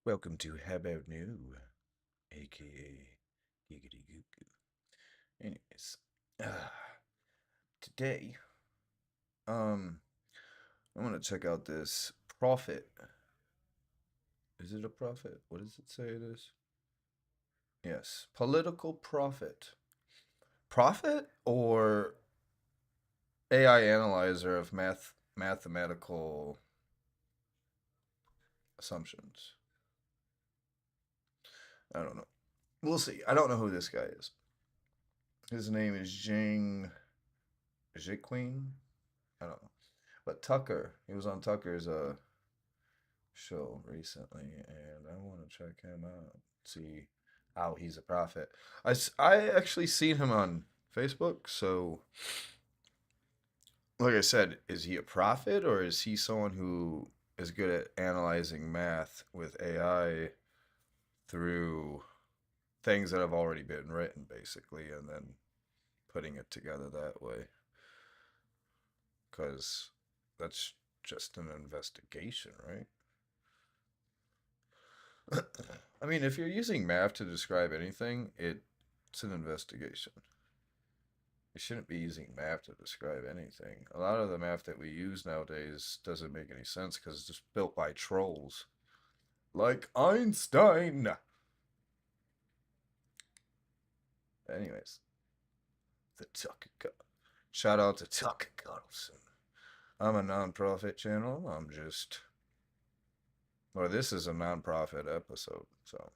Welcome to How About New, aka Giggity Goo Goo. Anyways, uh, today, um, I want to check out this Prophet. Is it a prophet? What does it say it is? Yes, political prophet. Prophet or AI analyzer of mathematical assumptions? I don't know. We'll see. I don't know who this guy is. His name is Jiang Jiquing. I don't know. But Tucker, he was on Tucker's show recently, and I want to check him out. See how he's a prophet. I actually seen him on Facebook. So, like I said, is he a prophet or is he someone who is good at analyzing math with AI through things that have already been written, basically, and then putting it together that way? Because that's just an investigation, right? I mean, if you're using math to describe anything, it's an investigation. You shouldn't be using math to describe anything. A lot of the math that we use nowadays doesn't make any sense because it's just built by trolls. Like Einstein! Anyways, the Tucker. Shout out to Tucker Carlson. I'm a non-profit channel. This is a non-profit episode, so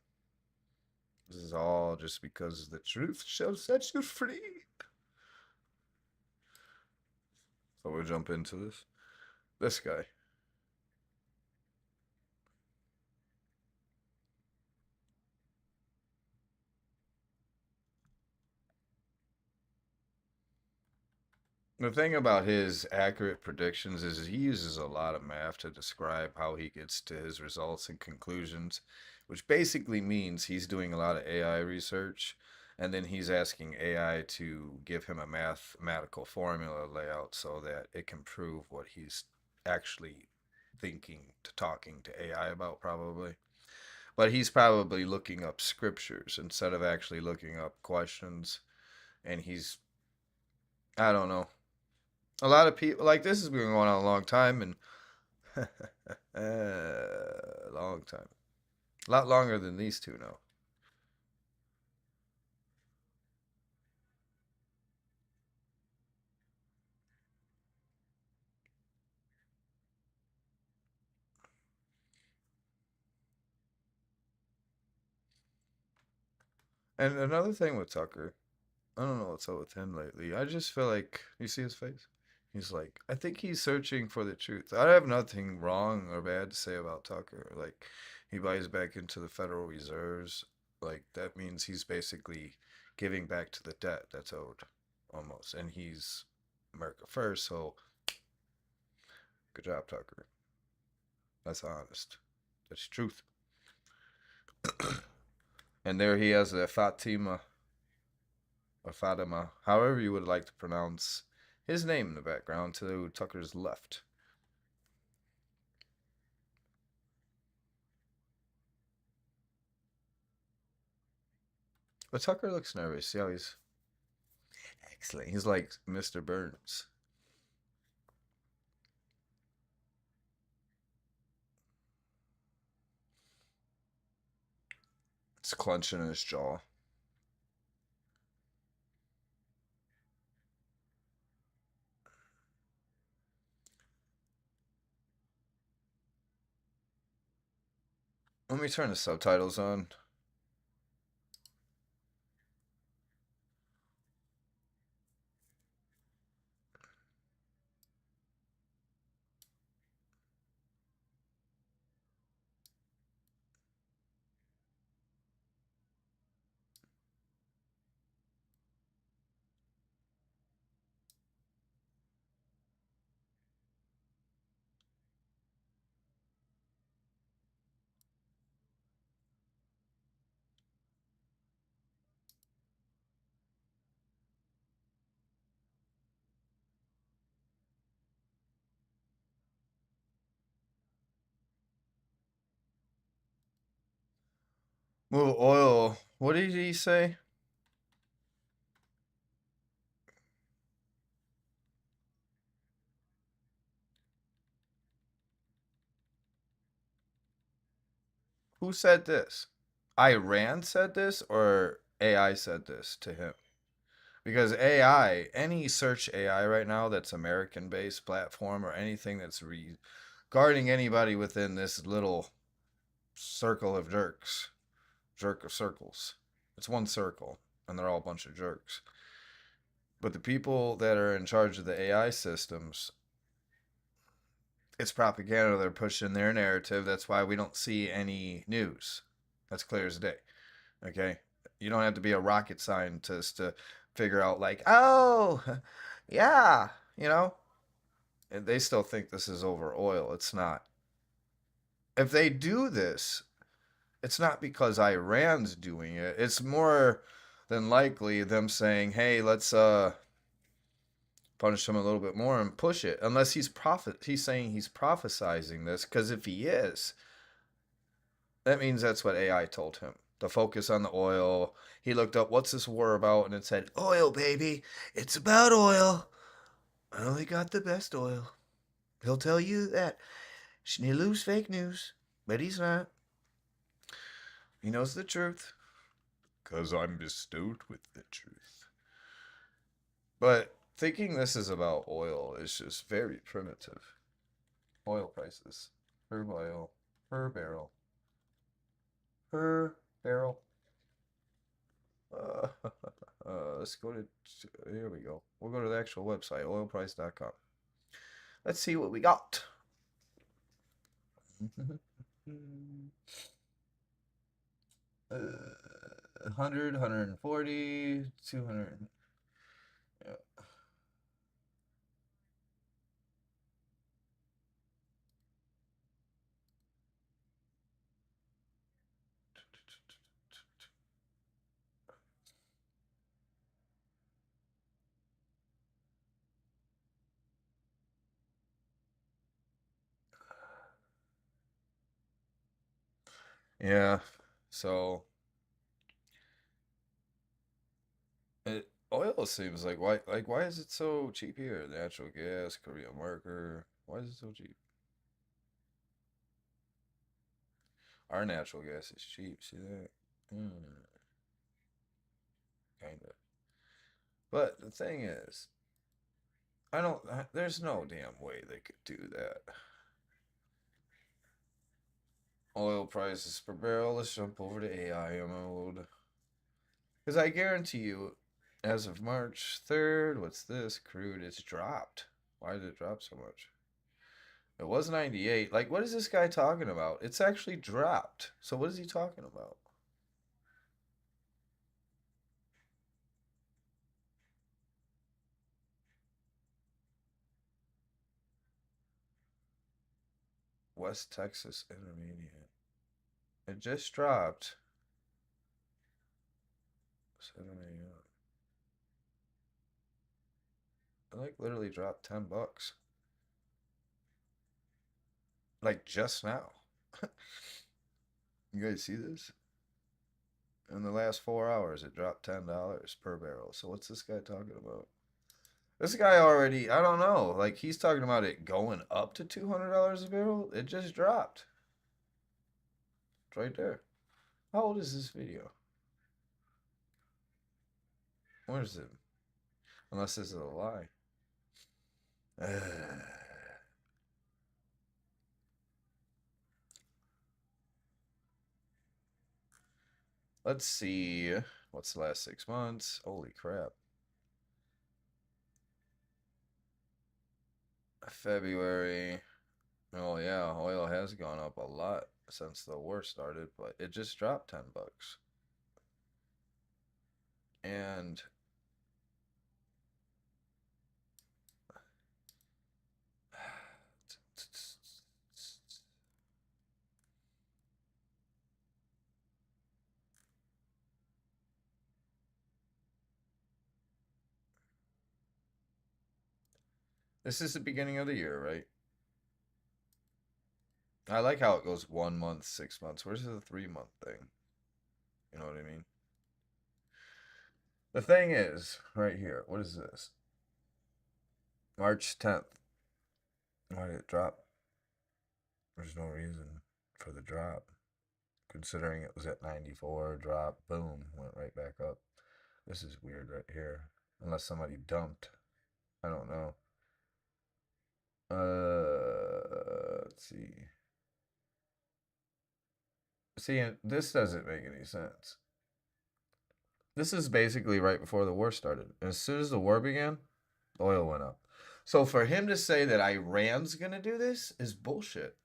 this is all just because the truth shall set you free. So we'll jump into this. This guy. The thing about his accurate predictions is he uses a lot of math to describe how he gets to his results and conclusions, which basically means he's doing a lot of AI research and then he's asking AI to give him a mathematical formula layout so that it can prove what he's actually thinking to talking to AI about, probably. But he's probably looking up scriptures instead of actually looking up questions. And I don't know. A lot of people like this has been going on a long time, and a long time, a lot longer than these two know. And another thing with Tucker, I don't know what's up with him lately. I just feel like you see his face. He's like, I think he's searching for the truth. I have nothing wrong or bad to say about Tucker. Like, he buys back into the Federal Reserves. Like, that means he's basically giving back to the debt that's owed, almost. And he's America first, so good job, Tucker. That's honest. That's truth. And there he has a Fatima or Fatima, however you would like to pronounce his name in the background to Tucker's left. But Tucker looks nervous. See how he's excellent. He's like Mr. Burns. It's clenching in his jaw. Let me turn the subtitles on. Well, oil. What did he say? Who said this? Iran said this, or AI said this to him? Because AI, any search AI right now that's American based platform or anything that's regarding anybody within this little circle of jerks, jerk of circles. It's one circle, and they're all a bunch of jerks. But the people that are in charge of the AI systems, it's propaganda. They're pushing their narrative. That's why we don't see any news. That's clear as day. Okay? You don't have to be a rocket scientist to figure out, like, oh, yeah, you know? And they still think this is over oil. It's not. If they do this, it's not because Iran's doing it. It's more than likely them saying, "Hey, let's punish him a little bit more and push it." Unless he's saying he's prophesizing this, because if he is, that means that's what AI told him. To focus on the oil. He looked up what's this war about, and it said, "Oil, baby. It's about oil. I only got the best oil." He'll tell you that. Schneelu's fake news, but he's not. He knows the truth. Because I'm bestowed with the truth. But thinking this is about oil is just very primitive. Oil prices per barrel, per barrel, per barrel. Uh, let's go to, here we go. We'll go to the actual website, oilprice.com. Let's see what we got. 100, 140, 200. Yeah. Yeah. So oil seems like why is it so cheap here? Natural gas, Korean marker. Why is it so cheap? Our natural gas is cheap. See that? Mm, kind of. But the thing is, I don't. There's no damn way they could do that. Oil prices per barrel. Let's jump over to AI mode. Because I guarantee you, as of March 3rd, what's this? Crude, it's dropped. Why did it drop so much? It was 98. Like, what is this guy talking about? It's actually dropped. So, what is he talking about? West Texas Intermediate. It just dropped. 7 a.m. It like literally dropped $10. Like just now. You guys see this? In the last 4 hours, it dropped $10 per barrel. So what's this guy talking about? This guy already, I don't know. Like he's talking about it going up to $200 a barrel. It just dropped. It's right there. How old is this video? Where is it? Unless this is a lie. Let's see. What's the last 6 months? Holy crap. February. Oh yeah, oil has gone up a lot since the war started, but it just dropped $10. And this is the beginning of the year, right? I like how it goes 1 month, 6 months. Where's the 3 month thing? You know what I mean? The thing is, right here, what is this? March 10th. Why did it drop? There's no reason for the drop. Considering it was at 94, drop, boom, went right back up. This is weird right here. Unless somebody dumped. I don't know. Let's see. See, this doesn't make any sense. This is basically right before the war started. And as soon as the war began, oil went up. So for him to say that Iran's going to do this is bullshit.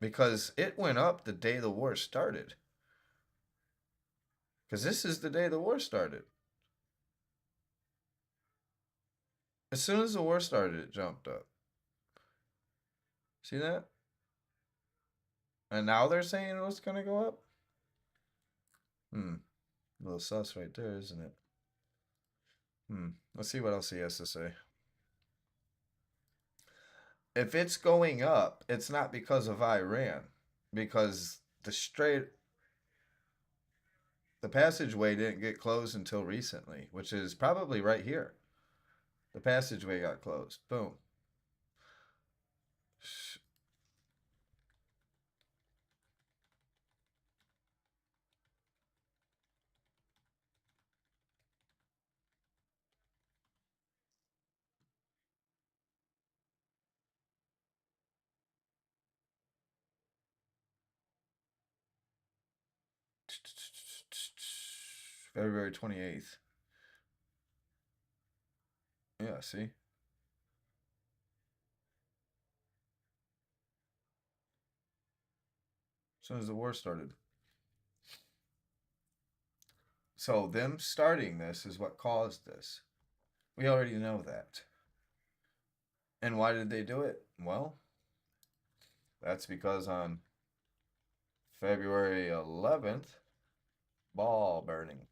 Because it went up the day the war started. Because this is the day the war started. As soon as the war started, it jumped up. See that? And now they're saying it was going to go up? A little sus right there, isn't it? Let's see what else he has to say. If it's going up, it's not because of Iran. Because the passageway didn't get closed until recently, which is probably right here. The passageway got closed. Boom. February 28th. Yeah, see? As soon as the war started. So them starting this is what caused this. We already know that. And why did they do it? Well, that's because on February 11th, ball burning.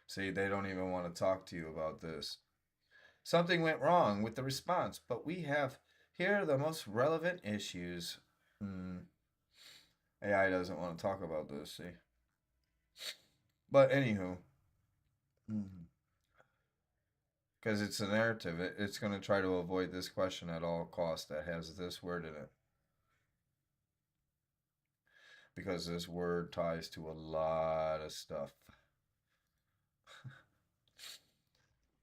See, they don't even want to talk to you about this. Something went wrong with the response, but we have here are the most relevant issues. AI doesn't want to talk about this, see? But anywho, because it's a narrative, it's going to try to avoid this question at all costs that has this word in it. Because this word ties to a lot of stuff.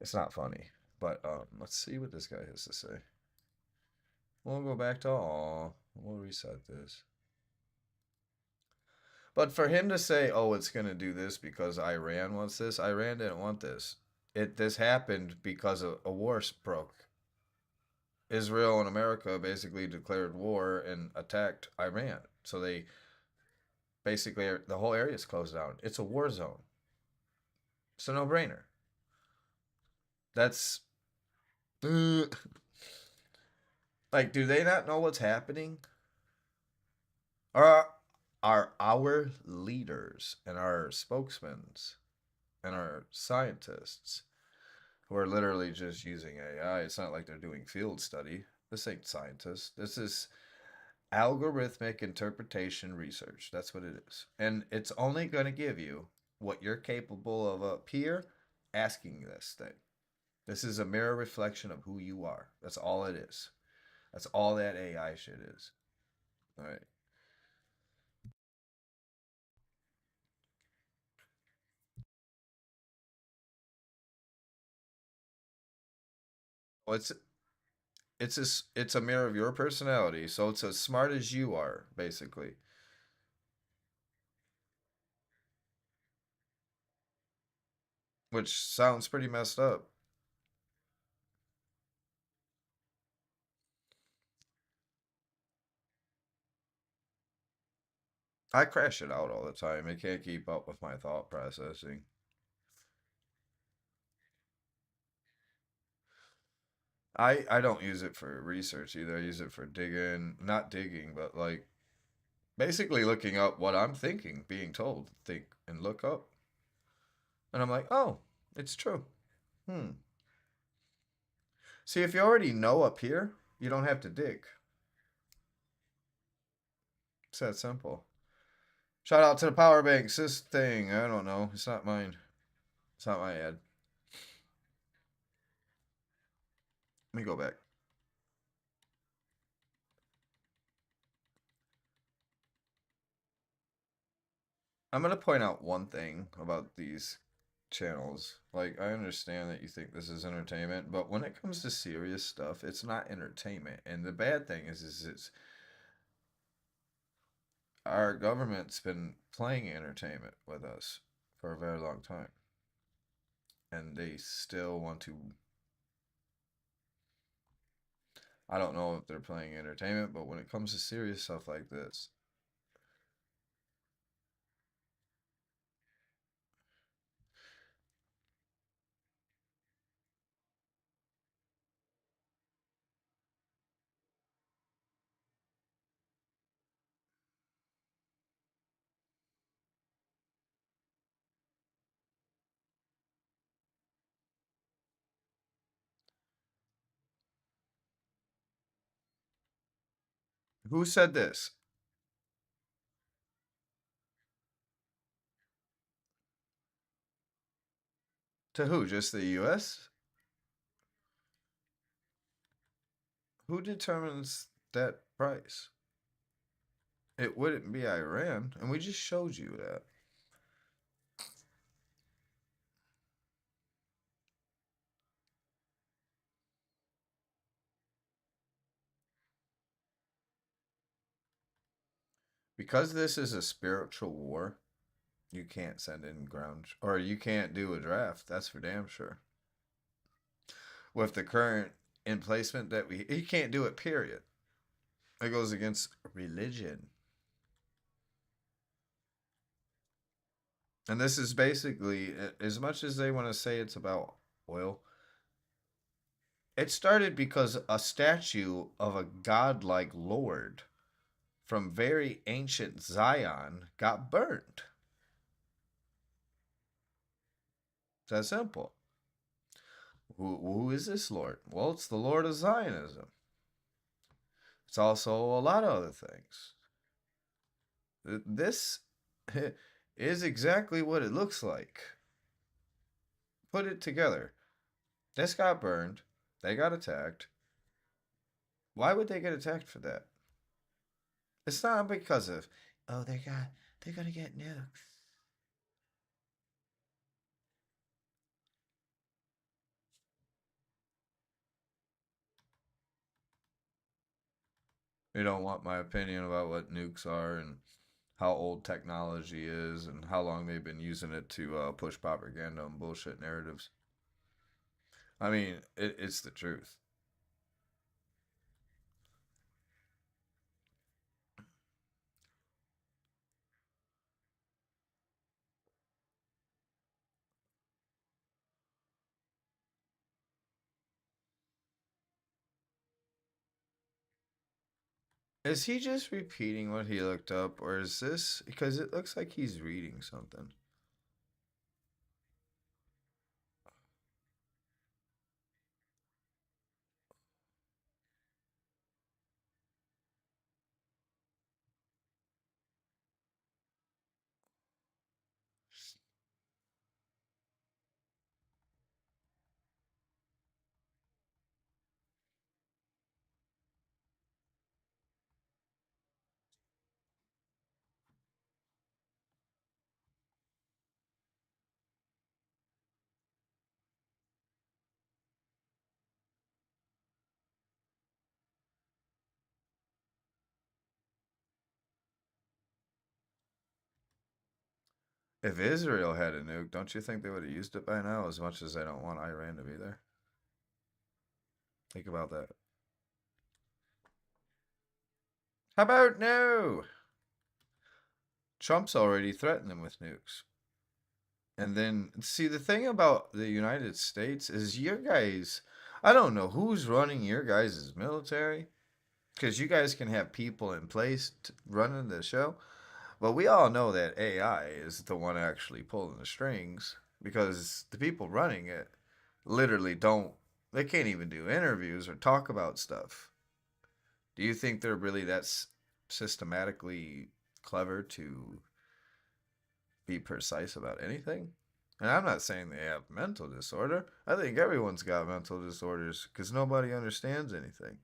It's not funny, but let's see what this guy has to say. We'll go back to all. We'll reset this. But for him to say, "Oh, it's going to do this because Iran wants this," Iran didn't want this. This happened because a war broke. Israel and America basically declared war and attacked Iran. So they basically the whole area is closed down. It's a war zone. It's a no-brainer. That's like, do they not know what's happening? Are our leaders and our spokesmen and our scientists who are literally just using AI? It's not like they're doing field study. This ain't scientists. This is algorithmic interpretation research. That's what it is. And it's only going to give you what you're capable of up here asking this thing. This is a mirror reflection of who you are. That's all it is. That's all that AI shit is. All right. Well, it's a mirror of your personality, so it's as smart as you are, basically. Which sounds pretty messed up. I crash it out all the time. It can't keep up with my thought processing. I don't use it for research either. I use it for digging, not digging, but like basically looking up what I'm thinking, being told, think and look up. And I'm like, oh, it's true. Hmm. See, if you already know up here, you don't have to dig. It's that simple. Shout out to the power banks. This thing, I don't know. It's not mine. It's not my ad. Let me go back. I'm gonna point out one thing about these channels. Like, I understand that you think this is entertainment, but when it comes to serious stuff, it's not entertainment. And the bad thing is it's our government's been playing entertainment with us for a very long time, and they still want to. I don't know if they're playing entertainment, but when it comes to serious stuff like this, who said this? To who? Just the U.S.? Who determines that price? It wouldn't be Iran, and we just showed you that. Because this is a spiritual war, you can't send in ground, or you can't do a draft. That's for damn sure. With the current emplacement that you can't do it, period. It goes against religion. And this is basically, as much as they want to say it's about oil, it started because a statue of a godlike lord from very ancient Zion got burned. It's that simple. Who is this Lord? Well, it's the Lord of Zionism. It's also a lot of other things. This is exactly what it looks like. Put it together. This got burned. They got attacked. Why would they get attacked for that? It's not because of, oh, they're gonna get nukes. They don't want my opinion about what nukes are and how old technology is and how long they've been using it to push propaganda and bullshit narratives. I mean, it's the truth. Is he just repeating what he looked up, or is this because it looks like he's reading something? If Israel had a nuke, don't you think they would have used it by now? As much as they don't want Iran to be there. Think about that. How about no? Trump's already threatened them with nukes. And then, see, the thing about the United States is your guys, I don't know who's running your guys' military, because you guys can have people in place running the show, but we all know that AI is the one actually pulling the strings, because the people running it literally don't They can't even do interviews or talk about stuff. Do you think they're really that systematically clever to be precise about anything? And I'm not saying they have mental disorder. I think everyone's got mental disorders because nobody understands anything.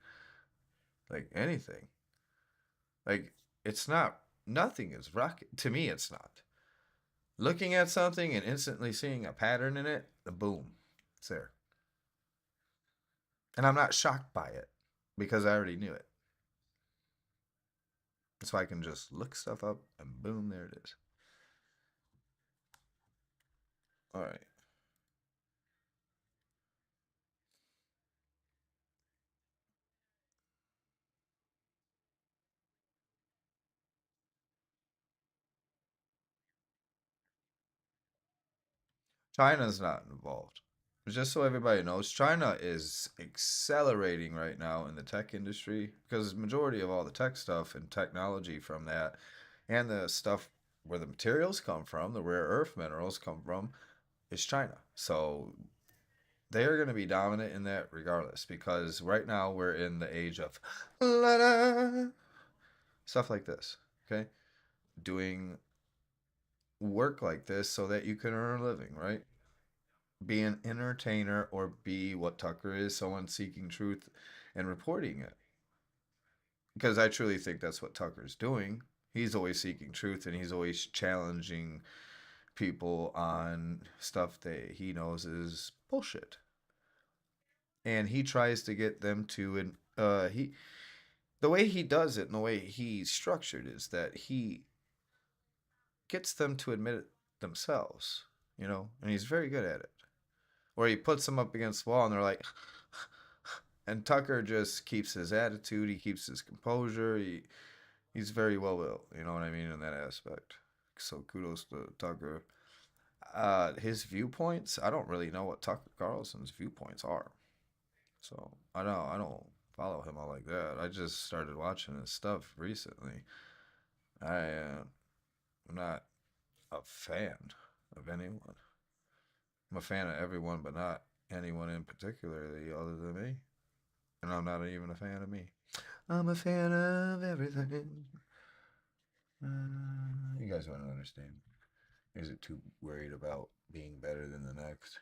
Like anything. Like it's not, nothing is rocket. To me, it's not. Looking at something and instantly seeing a pattern in it, the boom, it's there. And I'm not shocked by it because I already knew it. So I can just look stuff up and boom, there it is. All right. China's not involved. Just so everybody knows, China is accelerating right now in the tech industry because the majority of all the tech stuff and technology from that and the stuff where the materials come from, the rare earth minerals come from, is China. So they're going to be dominant in that regardless because right now we're in the age of stuff like this, okay? Doing work like this so that you can earn a living, right? Be an entertainer or be what Tucker is, someone seeking truth and reporting it. Because I truly think that's what Tucker's doing. He's always seeking truth and he's always challenging people on stuff that he knows is bullshit. And he tries to get them to, and he, the way he does it and the way he's structured is that he gets them to admit it themselves, and he's very good at it. Where he puts them up against the wall and they're like, and Tucker just keeps his attitude, he keeps his composure, he's very well built, you know what I mean, in that aspect. So kudos to Tucker. His viewpoints, I don't really know what Tucker Carlson's viewpoints are. So I don't follow him all like that. I just started watching his stuff recently. I'm not a fan of anyone. I'm a fan of everyone, but not anyone in particularly other than me. And I'm not even a fan of me. I'm a fan of everything. You guys wouldn't understand. Is it too worried about being better than the next?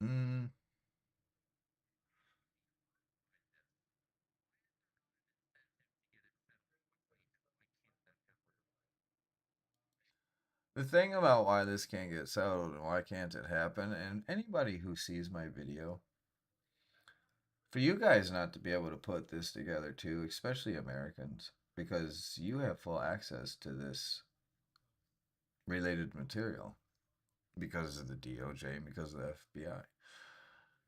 mm, the thing about why this can't get settled and why can't it happen, and anybody who sees my video, for you guys not to be able to put this together too, especially Americans, because you have full access to this related material because of the DOJ and because of the FBI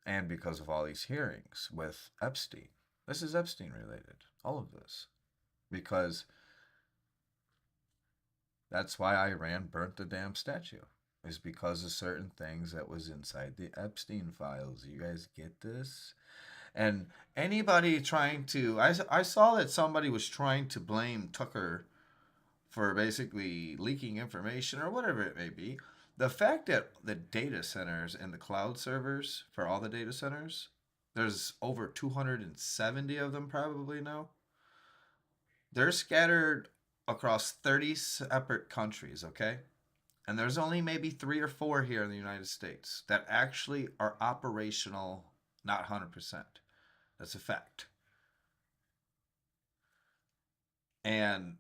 and because of all these hearings with Epstein. This is Epstein related, all of this, because that's why Iran burnt the damn statue. Is because of certain things that was inside the Epstein files. You guys get this? And anybody trying to, I saw that somebody was trying to blame Tucker for basically leaking information or whatever it may be. The fact that the data centers and the cloud servers for all the data centers, there's over 270 of them probably now. They're scattered across 30 separate countries, okay? And there's only maybe 3 or 4 here in the United States that actually are operational, not 100%. That's a fact. And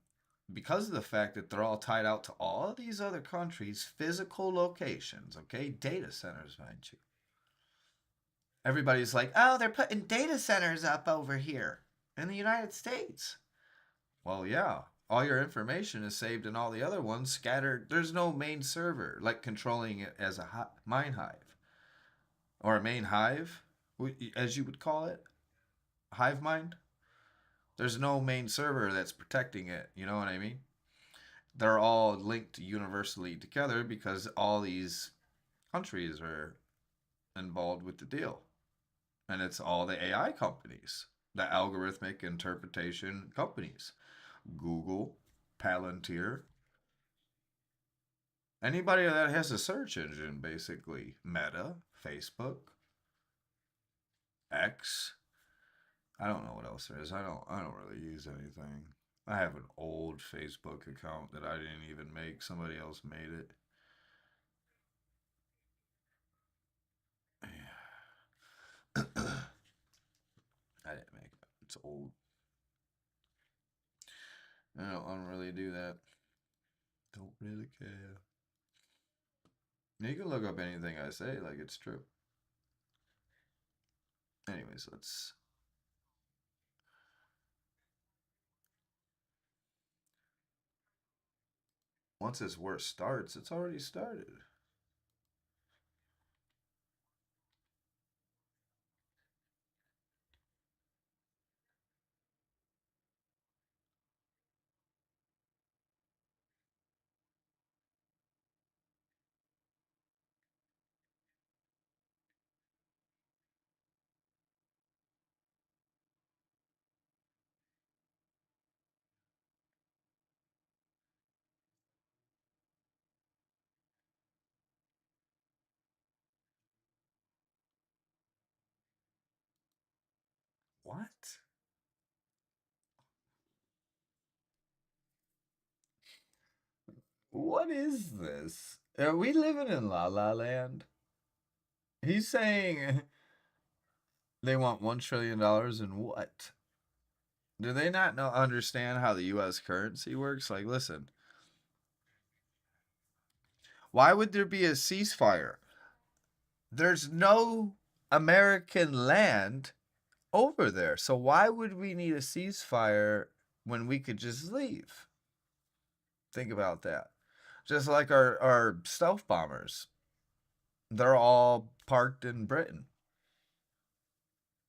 because of the fact that they're all tied out to all of these other countries' physical locations, okay, data centers, mind you. Everybody's like, oh, they're putting data centers up over here in the United States. Well, yeah, all your information is saved in all the other ones scattered. There's no main server like controlling it as a mine hive or a main hive, as you would call it, hive mind. There's no main server that's protecting it. You know what I mean? They're all linked universally together because all these countries are involved with the deal. And it's all the AI companies, the algorithmic interpretation companies. Google, Palantir. Anybody that has a search engine, basically. Meta, Facebook, X. I don't know what else there is. I don't really use anything. I have an old Facebook account that I didn't even make. Somebody else made it. I didn't make it. It's old. I don't really do that. Don't really care. You can look up anything I say like it's true. Anyways, let's. Once this war starts, it's already started. What? What is this? Are we living in La La Land? He's saying they want $1 trillion in what? Do they not know understand how the U.S. currency works? Like, listen, why would there be a ceasefire? There's no American land over there, so why would we need a ceasefire when we could just leave? Think about that. Just like our stealth bombers, they're all parked in Britain.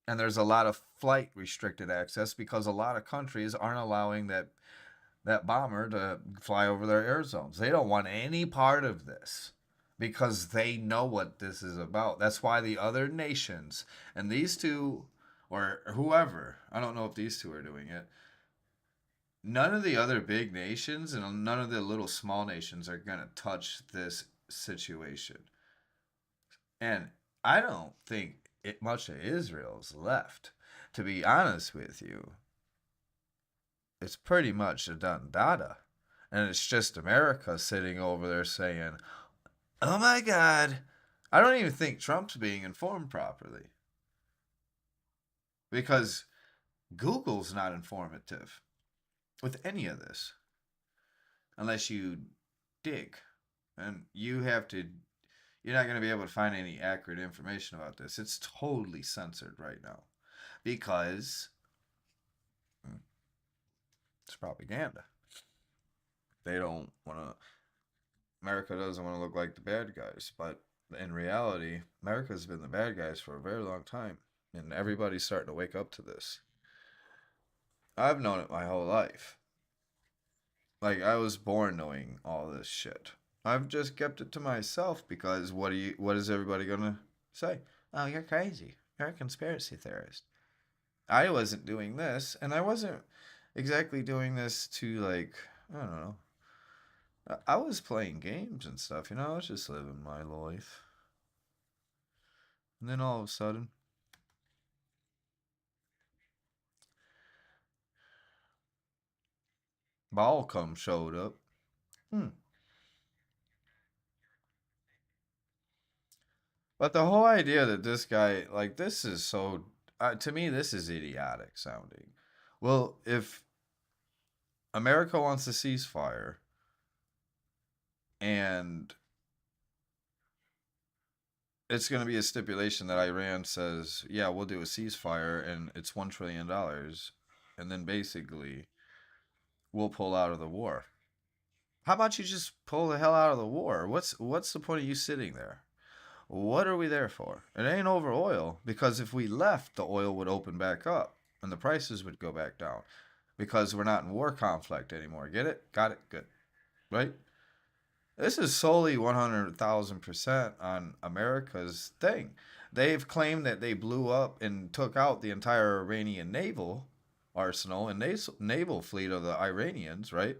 And there's a lot of flight restricted access because a lot of countries aren't allowing that bomber to fly over their air zones. They don't want any part of this because they know what this is about. That's why the other nations and these two or whoever, I don't know if these two are doing it. None of the other big nations and none of the little small nations are going to touch this situation. And I don't think much of Israel's left. To be honest with you, it's pretty much a done data. And it's just America sitting over there saying, oh my God. I don't even think Trump's being informed properly because Google's not informative with any of this unless you dig. And you're not going to be able to find any accurate information about this. It's totally censored right now because it's propaganda. They don't want to, America doesn't want to look like the bad guys. But in reality, America's been the bad guys for a very long time. And everybody's starting to wake up to this. I've known it my whole life. Like, I was born knowing all this shit. I've just kept it to myself because what is everybody gonna say? Oh, you're crazy. You're a conspiracy theorist. I wasn't doing this, and I wasn't exactly doing this to like, I don't know. I was playing games and stuff, I was just living my life. And then all of a sudden, Balcom showed up. Hmm. But the whole idea that this guy, like, this is so, to me, this is idiotic sounding. Well, if America wants a ceasefire and it's going to be a stipulation that Iran says, yeah, we'll do a ceasefire and it's $1 trillion. And then basically we'll pull out of the war. How about you just pull the hell out of the war? What's the point of you sitting there? What are we there for? It ain't over oil because if we left, the oil would open back up and the prices would go back down because we're not in war conflict anymore. Get it? Got it? Good. Right? This is solely 100,000% on America's thing. They've claimed that they blew up and took out the entire Iranian naval arsenal and naval fleet of the Iranians, right?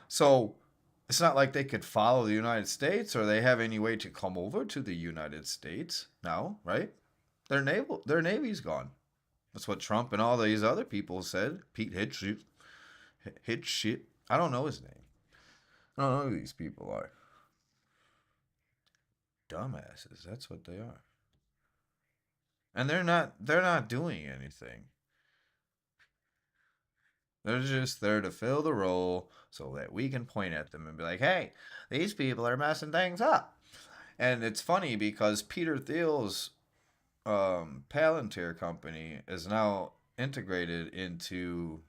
So It's not like they could follow the United States or they have any way to come over to the United States. No, right? Their navy's gone. That's what Trump and all these other people said. Pete Hitchshit. Hitchshit. I don't know his name. I don't know who these people are. Dumbasses. That's what they are. And they're not doing anything. They're just there to fill the role so that we can point at them and be like, hey, these people are messing things up. And it's funny because Peter Thiel's Palantir company is now integrated into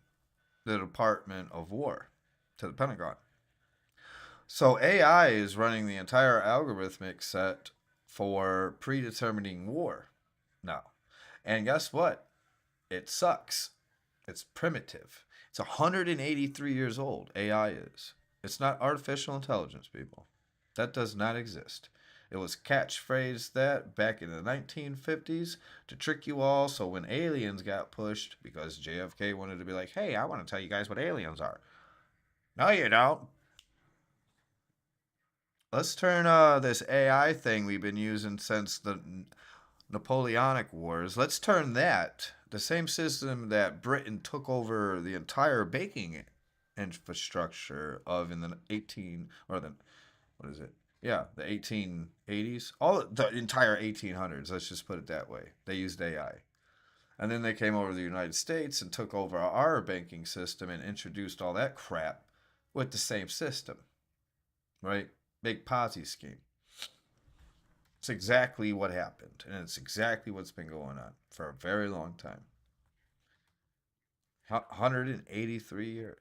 the Department of War, to the Pentagon. So AI is running the entire algorithmic set for predetermining war now. And guess what? It sucks. It's primitive. It's 183 years old. AI is. It's not artificial intelligence, people. That does not exist. It was catchphrased that back in the 1950s to trick you all. So when aliens got pushed, because JFK wanted to be like, hey, I want to tell you guys what aliens are. No, you don't. Let's turn this AI thing we've been using since the Napoleonic Wars. Let's turn that, the same system that Britain took over the entire banking infrastructure of in the 18 or the what is it? Yeah, the 1880s, all the entire 1800s. Let's just put it that way. They used AI, and then they came over to the United States and took over our banking system and introduced all that crap with the same system, right? Big Ponzi scheme. It's exactly what happened, and it's exactly what's been going on for a very long time. 183 years.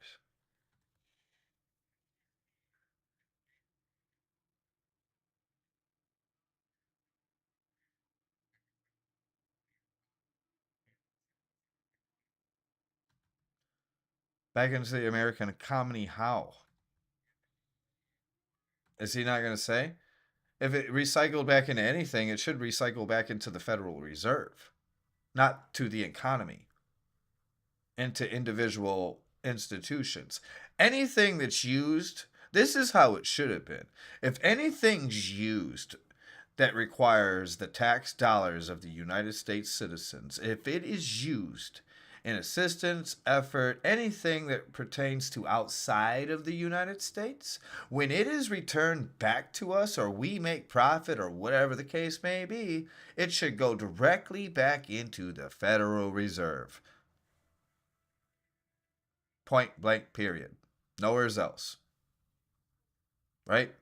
Back into the American economy, how? Is he not going to say? If it recycled back into anything, it should recycle back into the Federal Reserve, not to the economy, into individual institutions. Anything that's used, this is how it should have been. If anything's used that requires the tax dollars of the United States citizens, if it is used in assistance, effort, anything that pertains to outside of the United States, when it is returned back to us or we make profit or whatever the case may be, it should go directly back into the Federal Reserve. Point blank, period. Nowhere else. Right?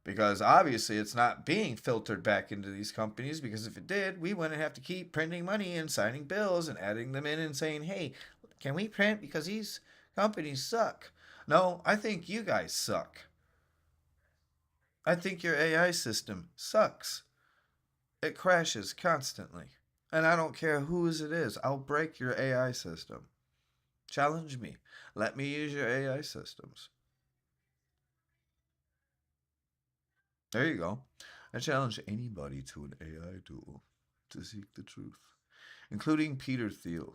Because obviously it's not being filtered back into these companies, because if it did, we wouldn't have to keep printing money and signing bills and adding them in and saying, hey, can we print because these companies suck? No, I think you guys suck. I think your AI system sucks. It crashes constantly. And I don't care whose it is. I'll break your AI system. Challenge me. Let me use your AI systems. There you go. I challenge anybody to an AI duel to seek the truth, including Peter Thiel.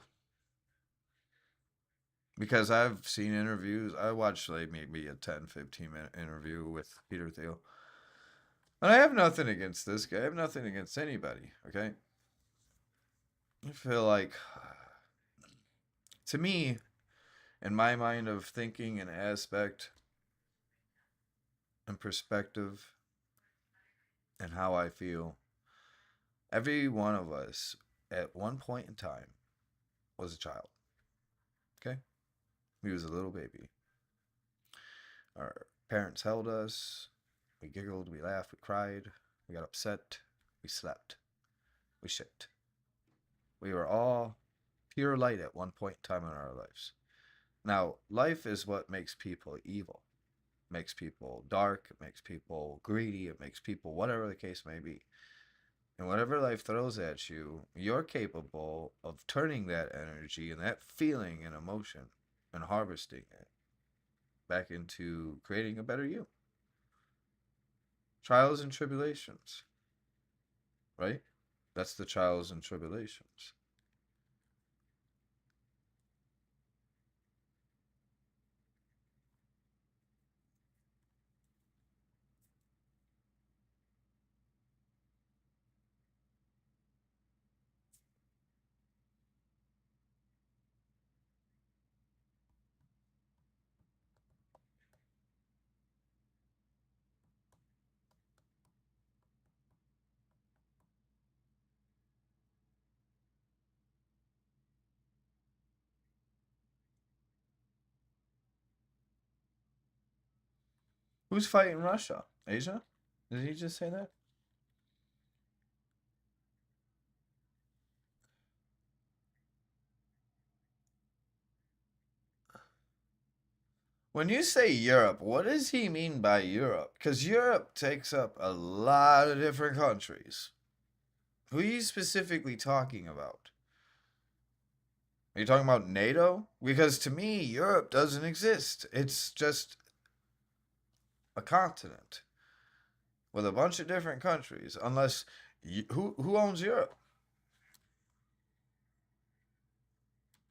Because I've seen interviews, I watched like maybe a 10, 15-minute interview with Peter Thiel. And I have nothing against this guy. I have nothing against anybody, okay? I feel like, to me, in my mind of thinking and aspect and perspective and how I feel, every one of us at one point in time was a child, okay? We was a little baby. Our parents held us. We giggled, we laughed, we cried, we got upset, we slept, we shit. We were all pure light at one point in time in our lives. Now, life is what makes people evil. It makes people dark, it makes people greedy, it makes people whatever the case may be. And whatever life throws at you, you're capable of turning that energy and that feeling and emotion and harvesting it back into creating a better you. Trials and tribulations, right? That's the trials and tribulations. Who's fighting Russia? Asia? Did he just say that? When you say Europe, what does he mean by Europe? Because Europe takes up a lot of different countries. Who are you specifically talking about? Are you talking about NATO? Because to me, Europe doesn't exist. It's just a continent with a bunch of different countries. Unless who owns Europe?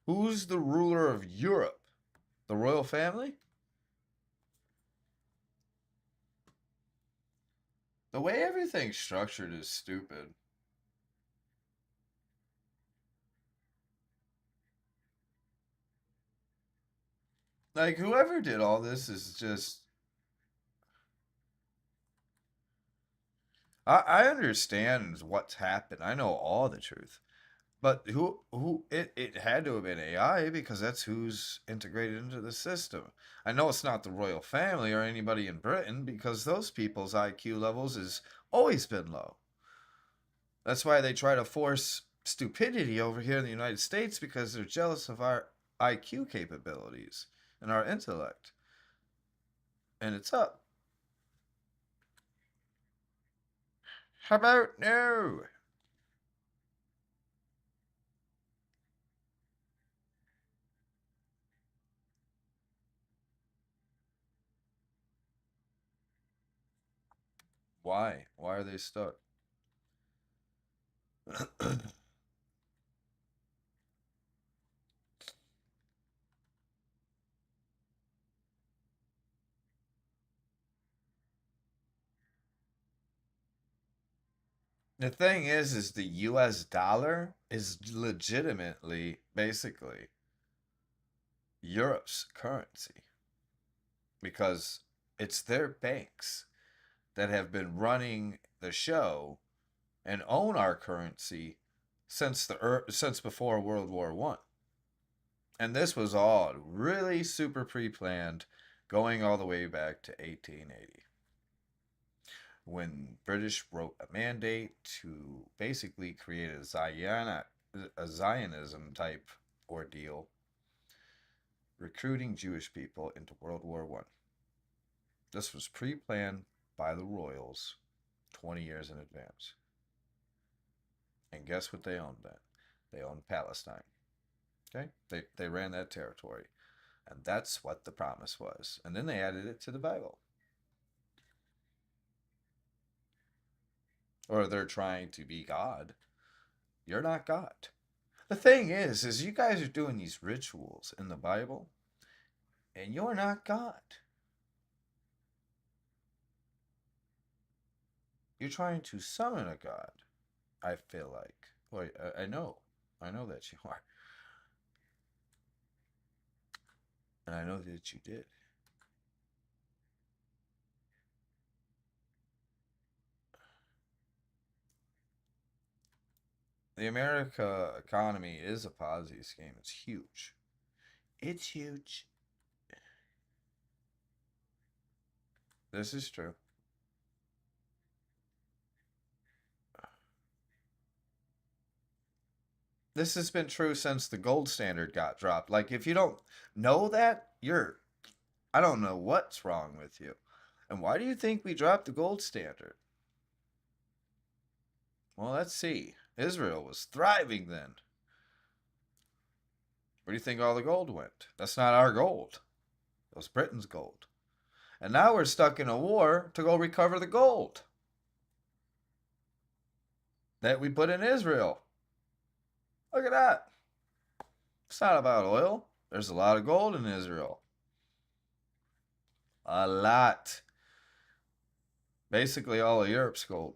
Who's the ruler of Europe? The royal family? The way everything's structured is stupid. Like whoever did all this is just I understand what's happened. I know all the truth. But it had to have been AI because that's who's integrated into the system. I know it's not the royal family or anybody in Britain because those people's IQ levels has always been low. That's why they try to force stupidity over here in the United States because they're jealous of our IQ capabilities and our intellect. And it's up. How about no? Why? Why are they stuck? The thing is the US dollar is legitimately, basically, Europe's currency because it's their banks that have been running the show and own our currency since before World War One. And this was all really super pre-planned, going all the way back to 1880 when British wrote a mandate to basically create a Zionism type ordeal, recruiting Jewish people into World War One. This was pre-planned by the royals 20 years in advance. And guess what they owned then? They owned Palestine. Okay? They ran that territory. And that's what the promise was. And then they added it to the Bible. Or they're trying to be God. You're not God. The thing is you guys are doing these rituals in the Bible, and you're not God. You're trying to summon a God, I feel like. Well, I know. I know that you are. And I know that you did. The America economy is a Ponzi scheme. It's huge. It's huge. This is true. This has been true since the gold standard got dropped. Like, if you don't know that, I don't know what's wrong with you. And why do you think we dropped the gold standard? Well, let's see. Israel was thriving then. Where do you think all the gold went? That's not our gold. It was Britain's gold. And now we're stuck in a war to go recover the gold that we put in Israel. Look at that. It's not about oil. There's a lot of gold in Israel. A lot. Basically, all of Europe's gold.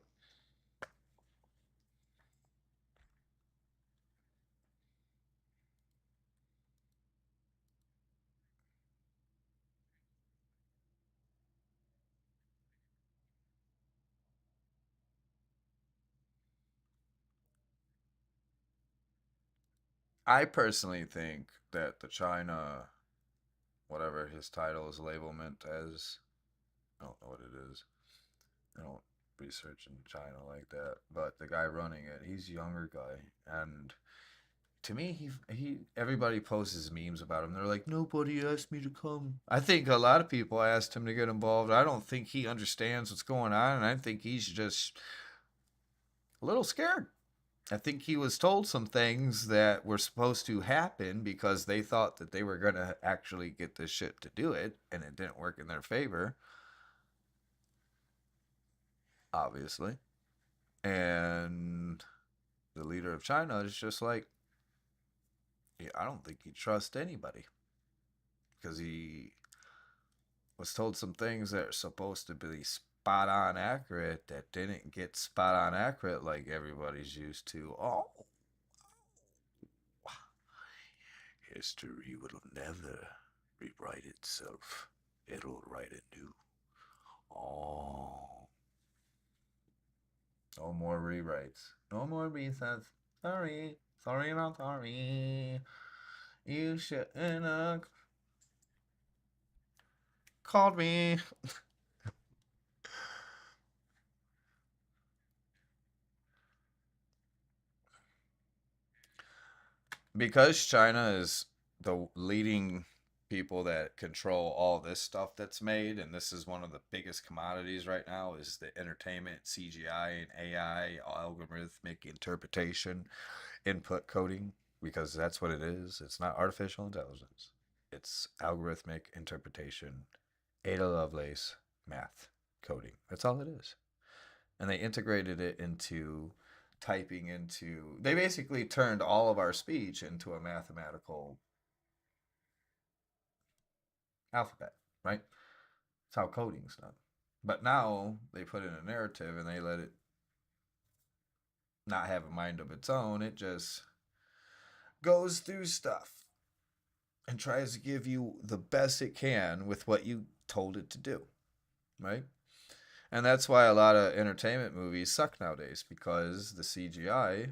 I personally think that the China, whatever his title is labelment as, I don't know what it is. I don't research in China like that. But the guy running it, he's a younger guy, and to me, he everybody posts memes about him. They're like, nobody asked me to come. I think a lot of people asked him to get involved. I don't think he understands what's going on, and I think he's just a little scared. I think he was told some things that were supposed to happen because they thought that they were going to actually get this shit to do it, and it didn't work in their favor, obviously. And the leader of China is just like, yeah, I don't think he trusts anybody because he was told some things that are supposed to be spot on accurate that didn't get spot on accurate like everybody's used to. Oh, history will never rewrite itself. It'll write it new. Oh, no more rewrites. No more resets. Sorry. Sorry, not sorry. You shouldn't have called me. Because China is the leading people that control all this stuff that's made, and this is one of the biggest commodities right now, is the entertainment, CGI, and AI, algorithmic interpretation, input coding, because that's what it is. It's not artificial intelligence. It's algorithmic interpretation, Ada Lovelace math coding. That's all it is. And they integrated it into typing into, they basically turned all of our speech into a mathematical alphabet, right? That's how coding's done. But now they put in a narrative and they let it not have a mind of its own. It just goes through stuff and tries to give you the best it can with what you told it to do, right? And that's why a lot of entertainment movies suck nowadays, because the CGI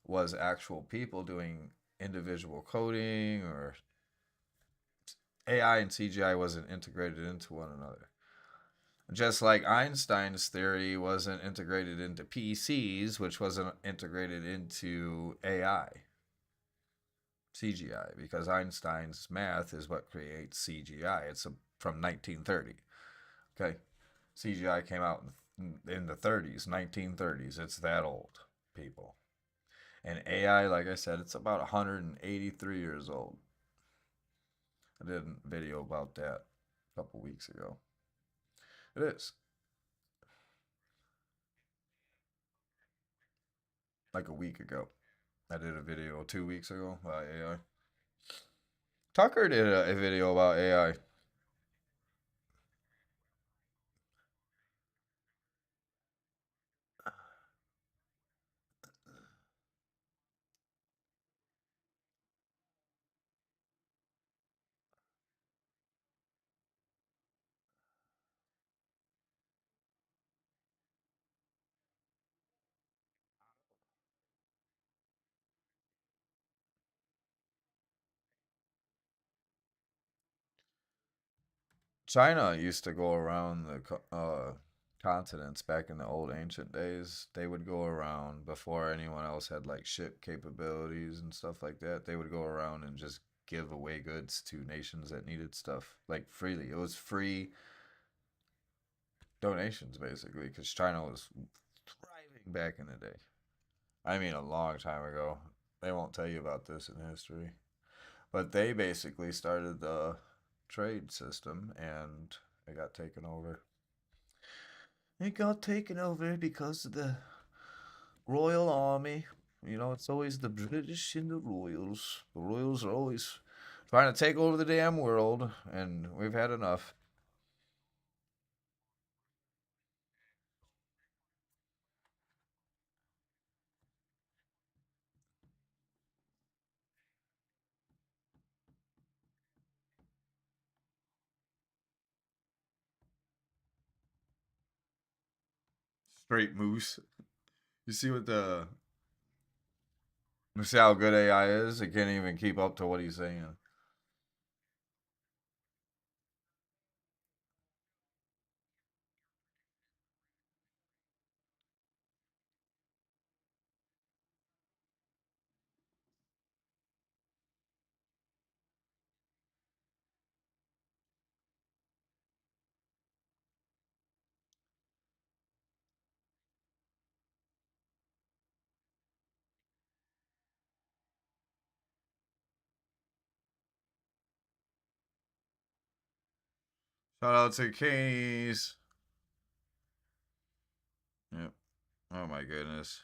was actual people doing individual coding, or AI and CGI wasn't integrated into one another. Just like Einstein's theory wasn't integrated into PCs, which wasn't integrated into AI, CGI, because Einstein's math is what creates CGI. From 1930. Okay, CGI came out in the 30s, 1930s. It's that old, people. And AI, like I said, it's about 183 years old. I did a video about that a couple weeks ago. It is. Like a week ago. I did a video 2 weeks ago about AI. Tucker did a video about AI. China used to go around the continents back in the old ancient days. They would go around before anyone else had like ship capabilities and stuff like that. They would go around and just give away goods to nations that needed stuff like freely. It was free donations basically, because China was thriving back in the day. I mean, a long time ago. They won't tell you about this in history. But they basically started the trade system and it got taken over. It got taken over because of the Royal Army. You know, it's always the British and the Royals. The Royals are always trying to take over the damn world, and we've had enough. Straight moose. You see what the. You see how good AI is? It can't even keep up to what he's saying. Shout out to Keys. Yep. Oh my goodness.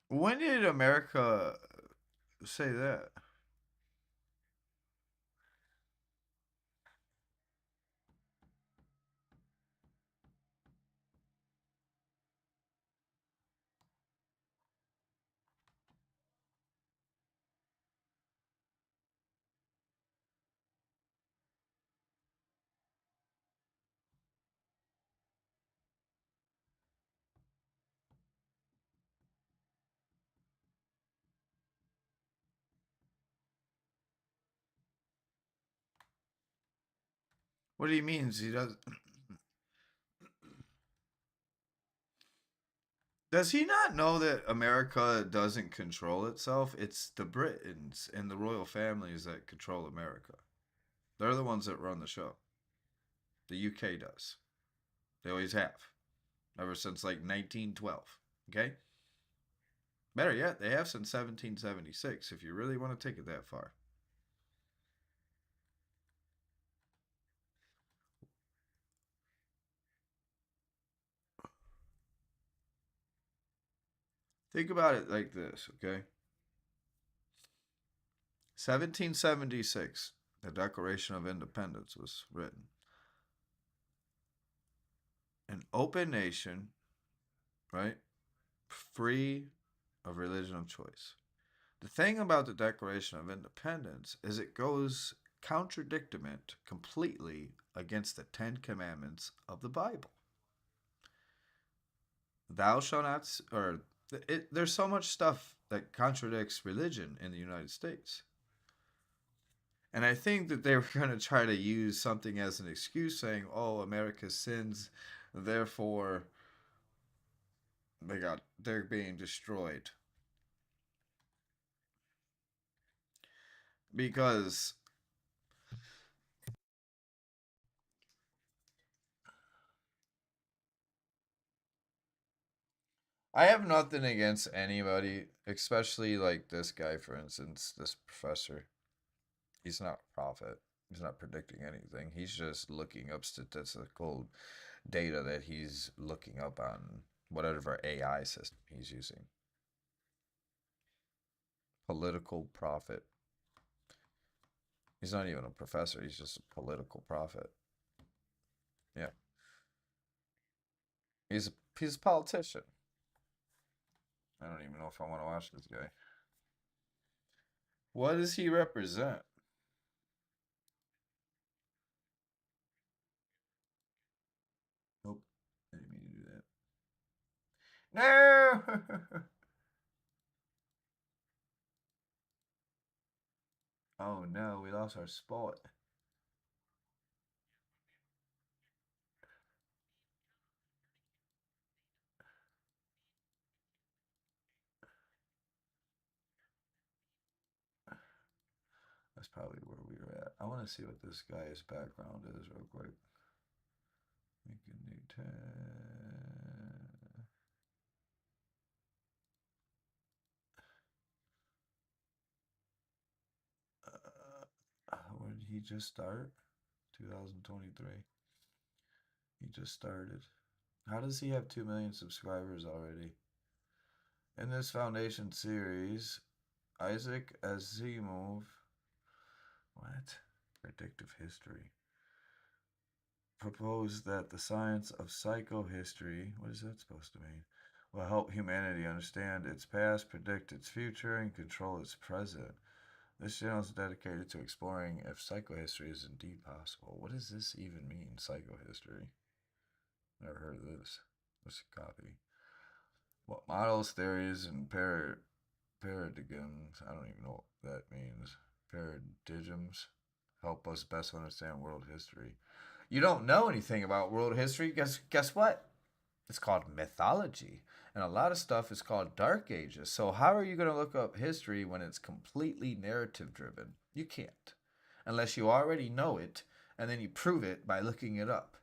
When did America say that? What do you mean he does? Does he not know that America doesn't control itself? It's the Britons and the royal families that control America. They're the ones that run the show. The UK does. They always have. Ever since like 1912. Okay? Better yet, they have since 1776, if you really want to take it that far. Think about it like this, okay? 1776, the Declaration of Independence was written. An open nation, right? Free of religion of choice. The thing about the Declaration of Independence is it goes contradictament completely against the Ten Commandments of the Bible. Thou shalt not, or there's so much stuff that contradicts religion in the United States. And I think that they were going to try to use something as an excuse, saying, "Oh, America sins, therefore they're being destroyed." Because I have nothing against anybody, especially like this guy, for instance, this professor. He's not a prophet. He's not predicting anything. He's just looking up statistical data that he's looking up on whatever AI system he's using. Political prophet. He's not even a professor. He's just a political prophet. Yeah, he's a politician. I don't even know if I want to watch this guy. What does he represent? Nope, I didn't mean to do that. No. Oh no, we lost our spot. That's probably where we were at. I want to see what this guy's background is real quick. Make a new tab. Where did he just start? 2023. He just started. How does he have 2 million subscribers already? In this foundation series, Isaac Asimov. What? Predictive history. Proposed that the science of psychohistory. What is that supposed to mean? will help humanity understand its past, predict its future, and control its present. This channel is dedicated to exploring if psychohistory is indeed possible. What does this even mean, psychohistory? Never heard of this. Let's copy. What models, theories, and paradigms, I don't even know what that means. Paradigms help us best understand world history. You don't know anything about world history? Guess what? It's called mythology. And a lot of stuff is called dark ages. So how are you going to look up history when it's completely narrative driven? You can't. Unless you already know it and then you prove it by looking it up.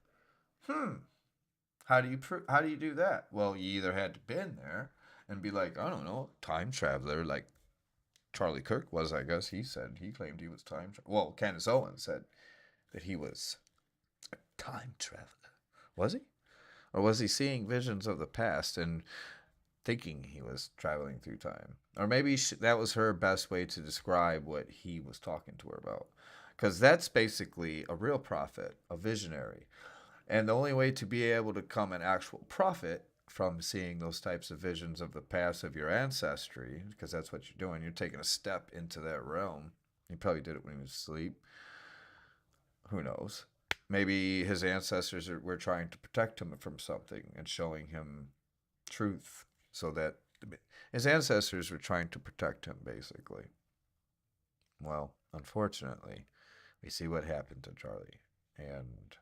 How do you do that? Well, you either had to been there and be like, I don't know, time traveler like Charlie Kirk was, I guess. He claimed he was well, Candace Owens said that he was a time traveler. Was he? Or was he seeing visions of the past and thinking he was traveling through time? Or maybe that was her best way to describe what he was talking to her about. Because that's basically a real prophet, a visionary. And the only way to be able to become an actual prophet from seeing those types of visions of the past of your ancestry, because that's what you're doing, you're taking a step into that realm. He probably did it when he was asleep. Who knows? Maybe his ancestors were trying to protect him from something and showing him truth so that his ancestors were trying to protect him, basically. Well, unfortunately, we see what happened to Charlie. And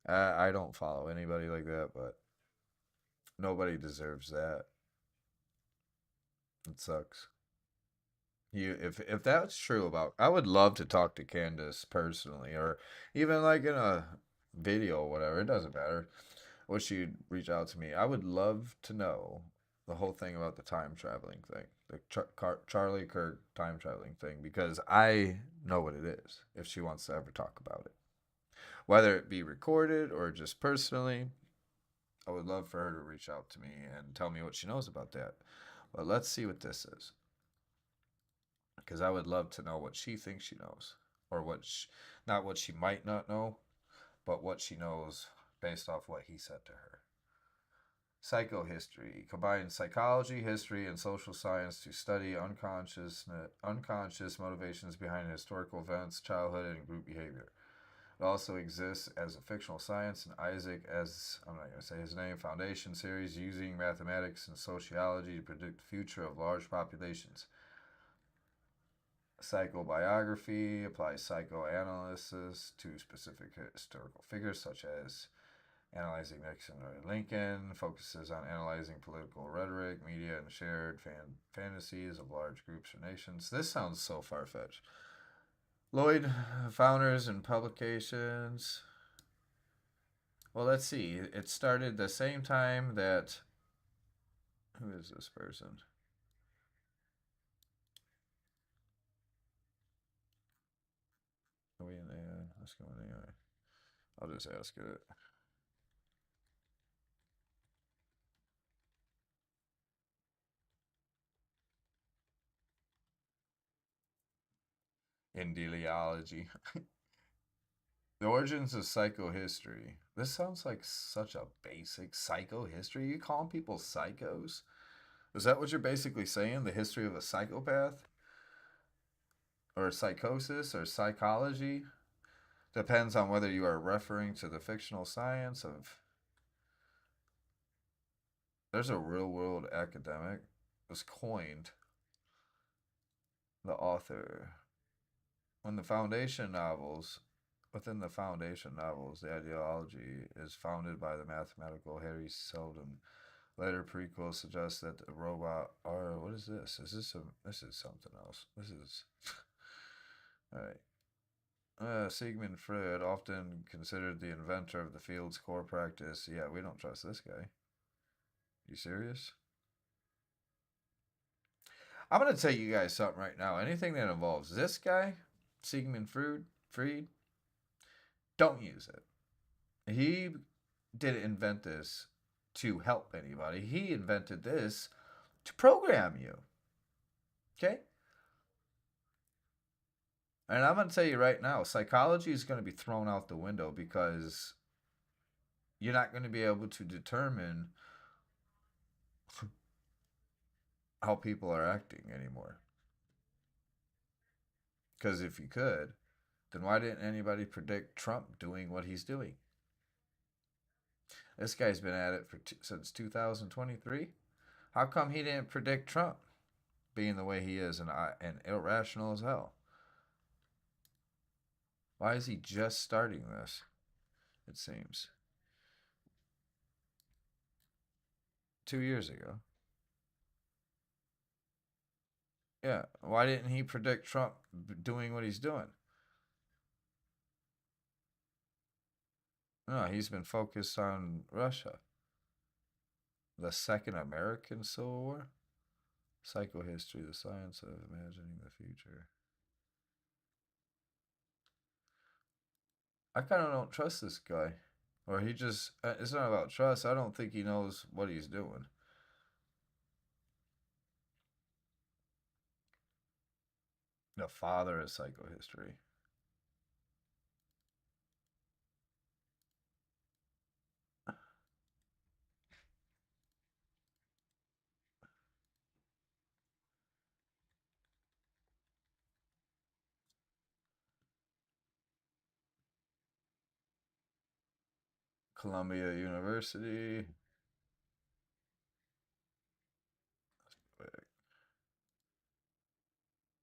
I don't follow anybody like that, but nobody deserves that. It sucks. If that's true about, I would love to talk to Candace personally, or even like in a video or whatever. It doesn't matter. Or she'd reach out to me. I would love to know the whole thing about the time traveling thing, the Charlie Kirk time traveling thing, because I know what it is. If she wants to ever talk about it, whether it be recorded or just personally, I would love for her to reach out to me and tell me what she knows about that. But let's see what this is, because I would love to know what she thinks she knows, or not what she might not know, but what she knows based off what he said to her. Psychohistory combines psychology, history, and social science to study unconscious motivations behind historical events, childhood, and group behavior. It also exists as a fictional science, and Isaac, as I'm not going to say his name, Foundation series using mathematics and sociology to predict the future of large populations. Psychobiography applies psychoanalysis to specific historical figures such as analyzing Nixon or Lincoln, focuses on analyzing political rhetoric, media, and shared fantasies of large groups or nations. This sounds so far fetched. Lloyd, founders and publications. Well, let's see. It started the same time that. Who is this person? Are we in AI? Let's go in AI. I'll just ask it. In teleology. The origins of psychohistory. This sounds like such a basic psychohistory. You calling people psychos? Is that what you're basically saying? The history of a psychopath? Or psychosis or psychology? Depends on whether you are referring to the fictional science of. There's a real world academic was coined, the author. When the foundation novels, Within the foundation novels, the ideology is founded by the mathematical Harry Seldon. Later prequels suggest that the robot are. What is this? This is something else. This is. Alright. Sigmund Freud, often considered the inventor of the field's core practice. Yeah, we don't trust this guy. You serious? I'm gonna tell you guys something right now. Anything that involves this guy, Sigmund Freud, don't use it. He didn't invent this to help anybody. He invented this to program you. Okay? And I'm going to tell you right now, psychology is going to be thrown out the window because you're not going to be able to determine how people are acting anymore. Because if you could, then why didn't anybody predict Trump doing what he's doing? This guy's been at it since 2023. How come he didn't predict Trump being the way he is and irrational as hell? Why is he just starting this? It seems 2 years ago. Yeah. Why didn't he predict Trump doing what he's doing? No, he's been focused on Russia. The Second American Civil War? Psychohistory, the science of imagining the future. I kind of don't trust this guy. Or he just, it's not about trust. I don't think he knows what he's doing. The father of psychohistory. Columbia University.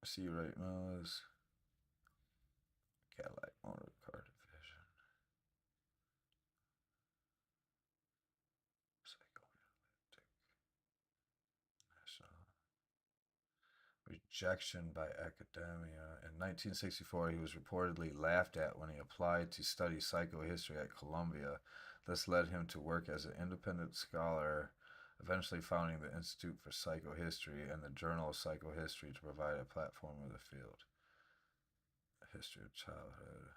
See right now is Cadillac Motor Car Division. Psychoanalytic. National rejection by academia. In 1964, he was reportedly laughed at when he applied to study psychohistory at Columbia. This led him to work as an independent scholar, eventually founding the Institute for Psychohistory and the Journal of Psychohistory to provide a platform of the field. History of childhood.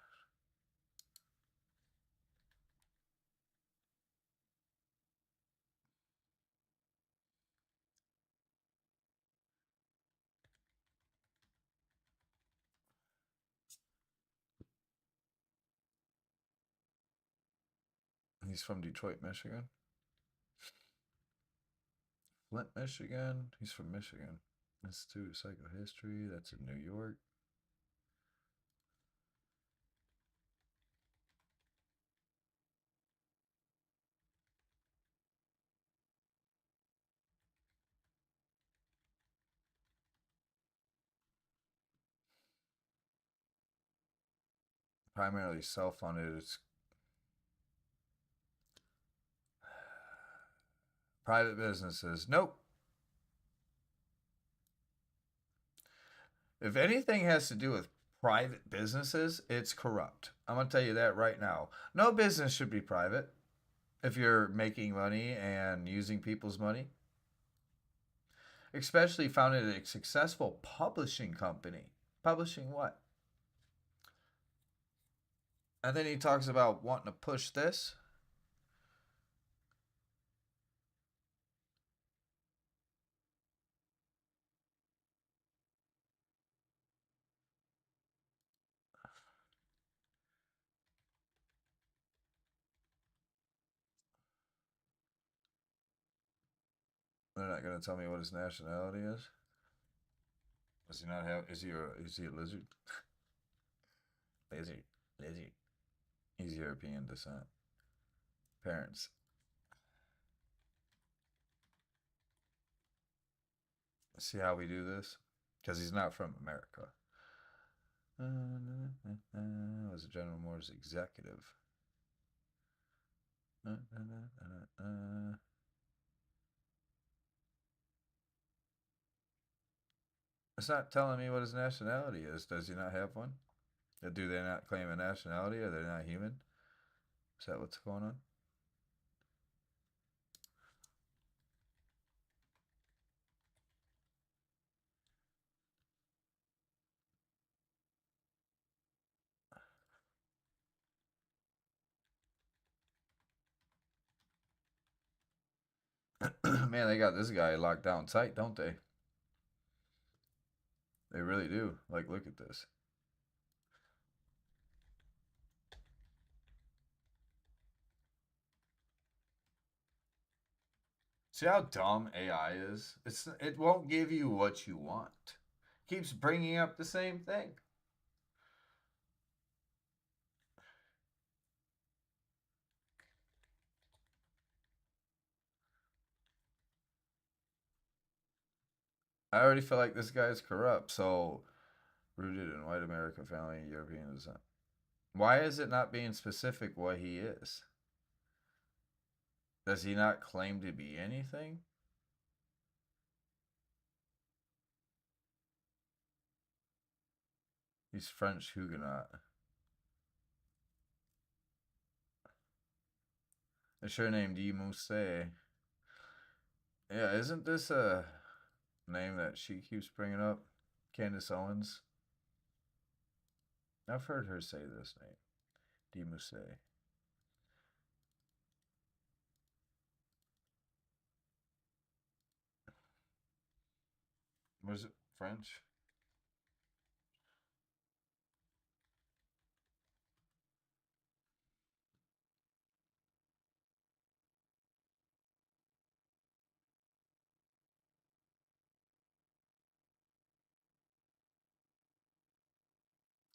He's from Detroit, Michigan. Flint, Michigan. He's from Michigan. Institute of Psychohistory. That's in New York. Primarily self-funded. It's private businesses. Nope. If anything has to do with private businesses, it's corrupt. I'm going to tell you that right now. No business should be private if you're making money and using people's money. Especially founded a successful publishing company. Publishing what? And then he talks about wanting to push this. They're not going to tell me what his nationality is. Does he not have? Is he a lizard? Lizard. Lizard. He's European descent. Parents. See how we do this? Because he's not from America. Was a General Motors executive. It's not telling me what his nationality is. Does he not have one? Do they not claim a nationality? Are they not human? Is that what's going on? Man, they got this guy locked down tight, don't they? They really do. Like, look at this. See how dumb AI is? It won't give you what you want. It keeps bringing up the same thing. I already feel like this guy's corrupt. So rooted in white American family, European descent. Why is it not being specific what he is? Does he not claim to be anything? He's French Huguenot. The surname D. Mousset. Yeah, isn't this a name that she keeps bringing up? Candace Owens. I've heard her say this name. D. Mousset. Was it French?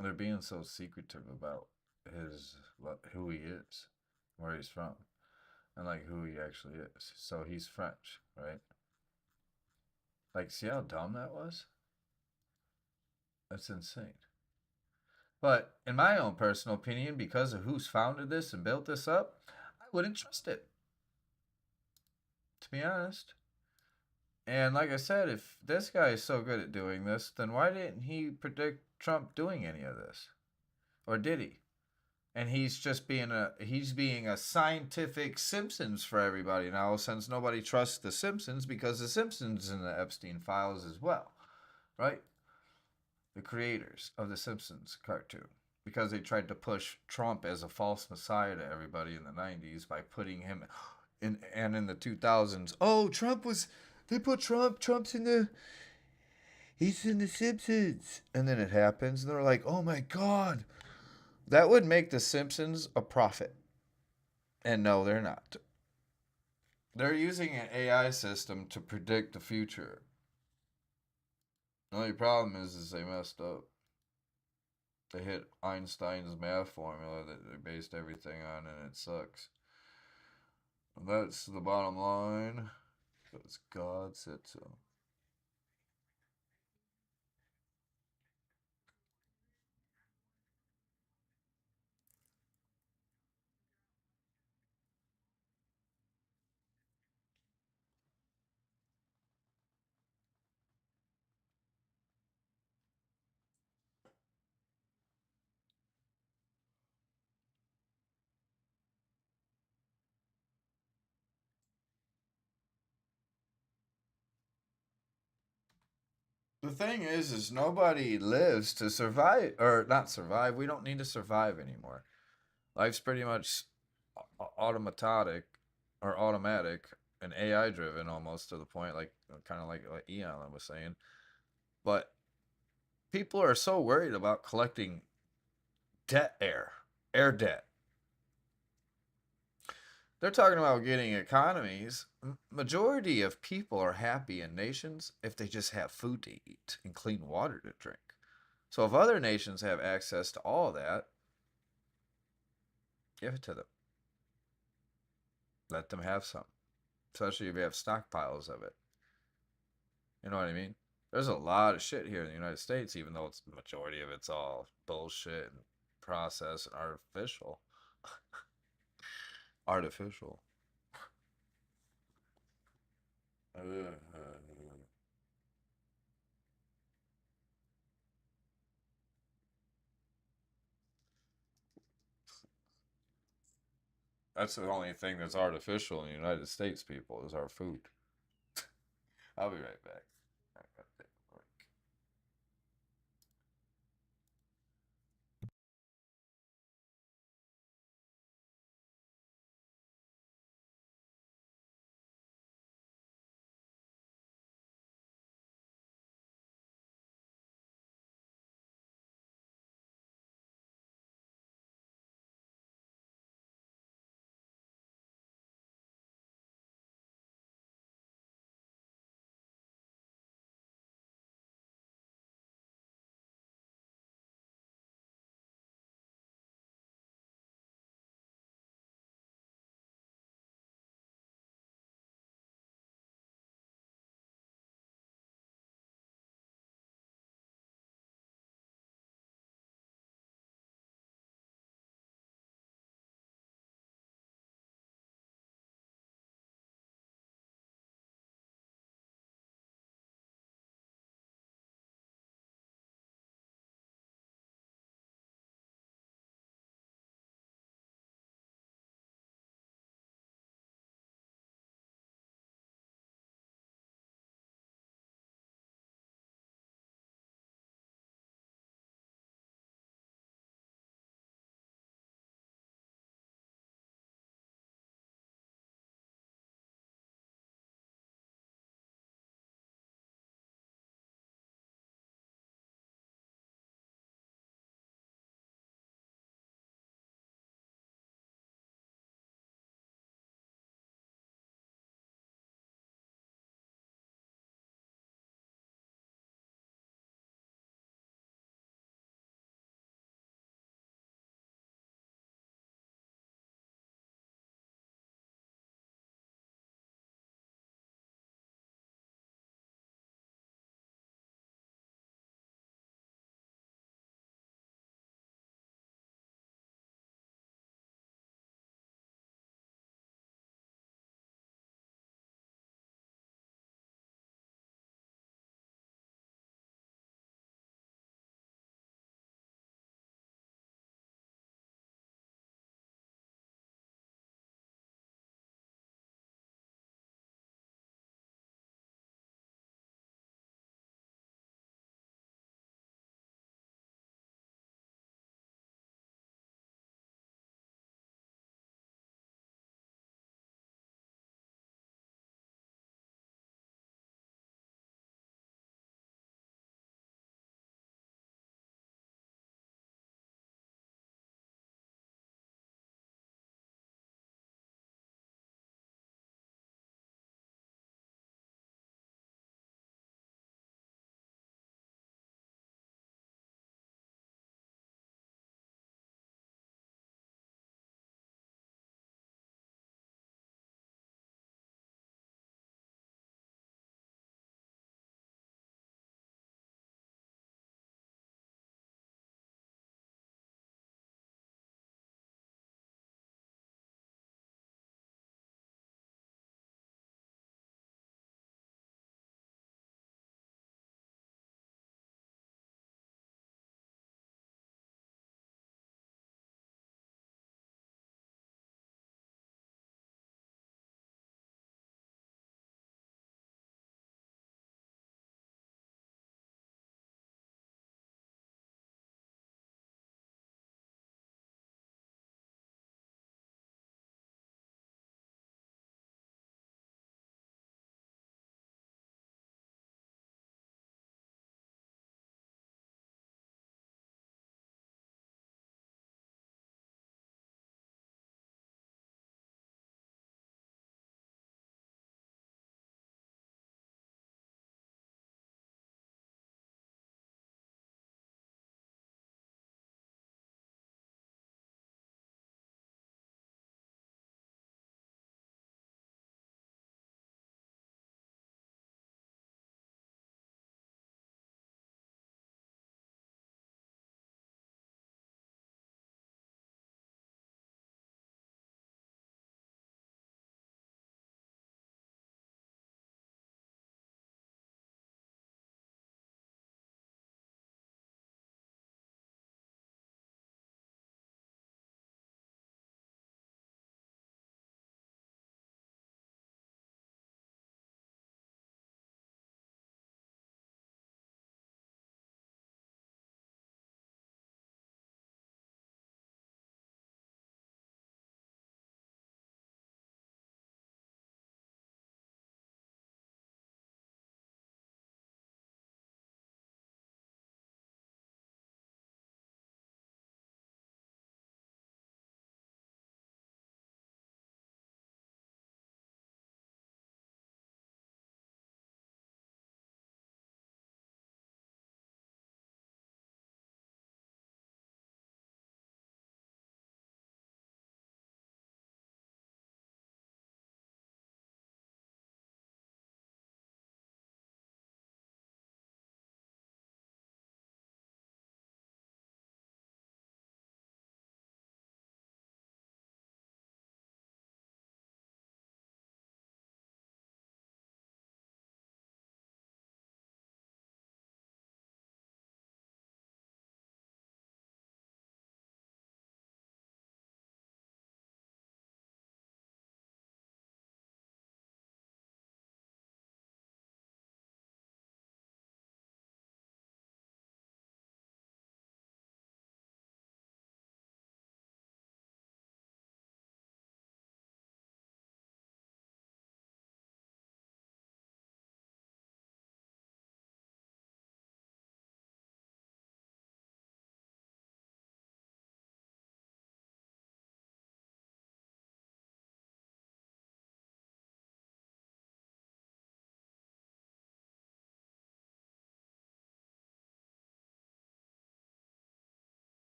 They're being so secretive about his who he is, where he's from, and like who he actually is. So he's French, right? Like, see how dumb that was? That's insane. But in my own personal opinion, because of who's founded this and built this up, I wouldn't trust it. To be honest. And like I said, if this guy is so good at doing this, then why didn't he predict Trump doing any of this? Or did he? And he's being a scientific Simpsons for everybody now, since nobody trusts the Simpsons because the Simpsons in the Epstein files as well, right? The creators of the Simpsons cartoon, because they tried to push Trump as a false messiah to everybody in the 90s by putting him in, and in the 2000s, oh, they put Trump's in the he's in the Simpsons, and then it happens and they're like, oh my god, that would make the Simpsons a profit. And no, they're not. They're using an AI system to predict the future. The only problem is they messed up. They hit Einstein's math formula that they based everything on, and it sucks. That's the bottom line. Because God said so. The thing is nobody lives to survive, or not survive. We don't need to survive anymore. Life's pretty much automatic or automatic and AI driven almost to the point, like kind of like what Eon was saying. But people are so worried about collecting debt air debt. They're talking about getting economies. Majority of people are happy in nations if they just have food to eat and clean water to drink. So if other nations have access to all that, give it to them. Let them have some, especially if you have stockpiles of it. You know what I mean? There's a lot of shit here in the United States, even though it's the majority of it's all bullshit and processed and artificial. Artificial. That's the only thing that's artificial in the United States, people, is our food. I'll be right back.